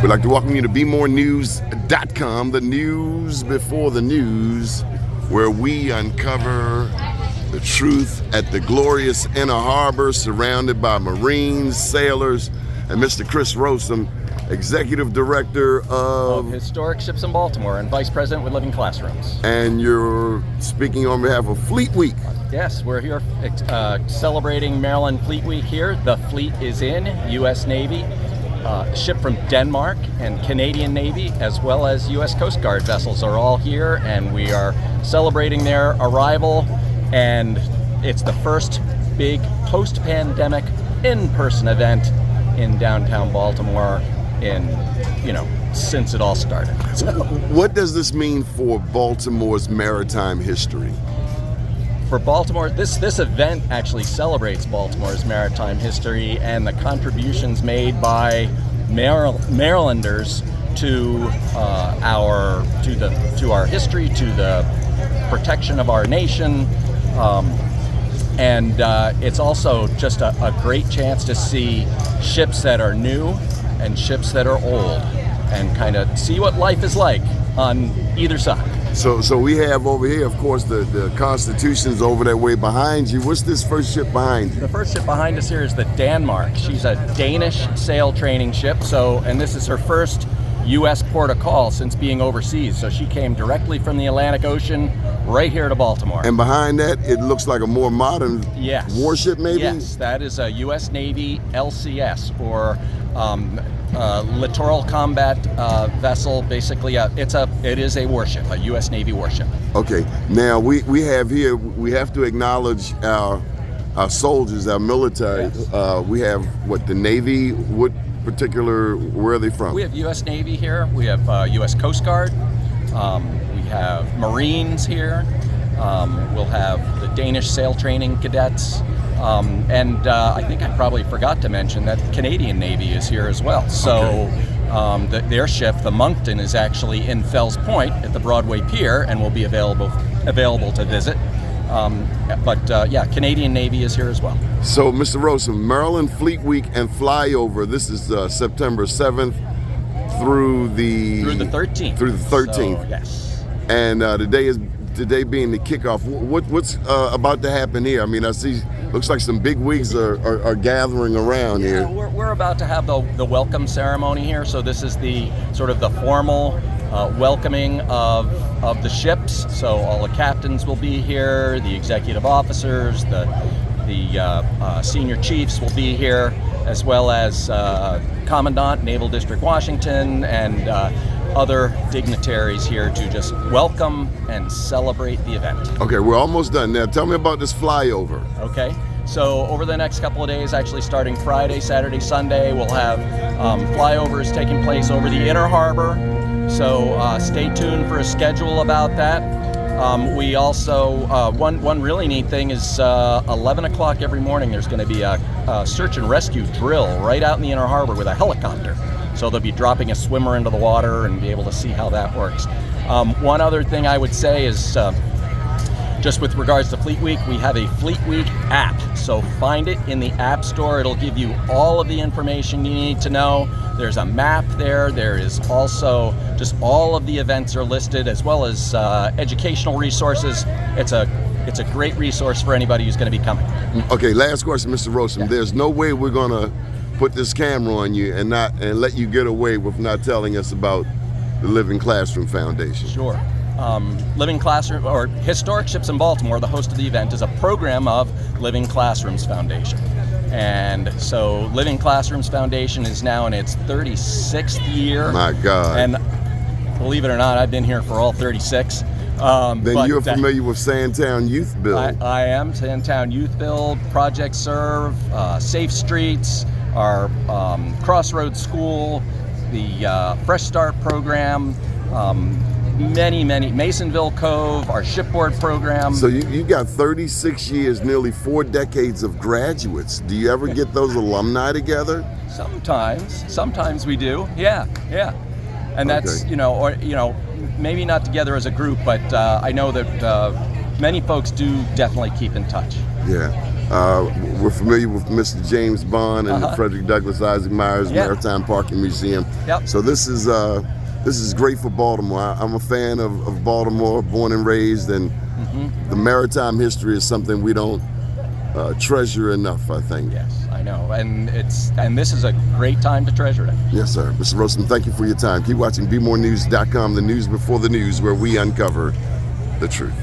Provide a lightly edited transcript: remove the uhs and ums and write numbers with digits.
We'd like to welcome you to BeMoreNews.com, the news before the news, where we uncover the truth at the glorious inner harbor, surrounded by Marines, sailors, and Mr. Chris Rossum, Executive Director of Historic Ships in Baltimore and Vice President with Living Classrooms. And you're speaking on behalf of Fleet Week. Yes, we're here celebrating Maryland Fleet Week here. The fleet is in, U.S. Navy, ship from Denmark and Canadian Navy, as well as U.S. Coast Guard vessels are all here, and we are celebrating their arrival. And it's the first big post-pandemic in-person event in downtown Baltimore since it all started. So what does this mean for Baltimore's maritime history? For Baltimore, this event actually celebrates Baltimore's maritime history and the contributions made by Marylanders to our history, to the protection of our nation. And it's also just a great chance to see ships that are new and ships that are old, and kind of see what life is like on either side. So we have over here, of course, the Constitution's over that way behind you. What's this first ship behind you? The first ship behind us here is the Danmark. She's a Danish sail training ship. And this is her first U.S. port of call since being overseas. So she came directly from the Atlantic Ocean right here to Baltimore. And behind that, it looks like a more modern warship, maybe? Yes, that is a U.S. Navy LCS, or littoral combat vessel. Basically, it is a warship, a U.S. Navy warship. Okay. Now we have to acknowledge our soldiers, our military. Yes. We have the Navy. Where are they from? We have U.S. Navy here. We have U.S. Coast Guard. We have Marines here. We'll have the Danish sail training cadets. And I think I probably forgot to mention that the Canadian Navy is here as well. So their ship, the Moncton, is actually in Fells Point at the Broadway Pier and will be available to visit. Canadian Navy is here as well. So, Mr. Rossum, Maryland Fleet Week and Flyover. This is September 7th through the 13th. Through the 13th. So, yes. And today being the kickoff. What's about to happen here? I mean, I see. Looks like some big wigs are gathering around here. We're about to have the welcome ceremony here. So this is the sort of the formal welcoming of the ships. So all the captains will be here, the executive officers, the senior chiefs will be here, as well as Commandant, Naval District Washington, and other dignitaries here to just welcome and celebrate the event. Okay, we're almost done. Now tell me about this flyover. Okay, so over the next couple of days, actually starting Friday, Saturday, Sunday, we'll have flyovers taking place over the inner harbor. So stay tuned for a schedule about that. We also, one really neat thing is 11 o'clock every morning, there's going to be a search and rescue drill right out in the inner harbor with a helicopter. So they'll be dropping a swimmer into the water and be able to see how that works. One other thing I would say is just with regards to Fleet Week, we have a Fleet Week app. So find it in the App Store. It'll give you all of the information you need to know. There's a map there. There is also just all of the events are listed, as well as educational resources. It's a great resource for anybody who's going to be coming. Okay, last question, Mr. Rossum. Yeah. There's no way we're going to put this camera on you and let you get away with not telling us about the Living Classroom Foundation. Sure. Living Classroom, or Historic Ships in Baltimore, the host of the event, is a program of Living Classrooms Foundation. And so Living Classrooms Foundation is now in its 36th year. My God. And believe it or not, I've been here for all 36. Then you're familiar with Sandtown Youth Build. I am. Sandtown Youth Build, Project Serve, Safe Streets, our Crossroads School, the Fresh Start program, many, Masonville Cove, our shipboard program. So you got 36 years, nearly 4 decades of graduates. Do you ever get those alumni together? Sometimes we do. Yeah. And that's, maybe not together as a group, but I know that many folks do definitely keep in touch. Yeah. We're familiar with Mr. James Bond and the Frederick Douglass Isaac Myers Maritime Parking Museum. Yep. So this is great for Baltimore. I'm a fan of Baltimore, born and raised, and the maritime history is something we don't treasure enough, I think. Yes, I know, and this is a great time to treasure it. Yes, sir. Mr. Rosen, thank you for your time. Keep watching BeMoreNews.com, the news before the news, where we uncover the truth.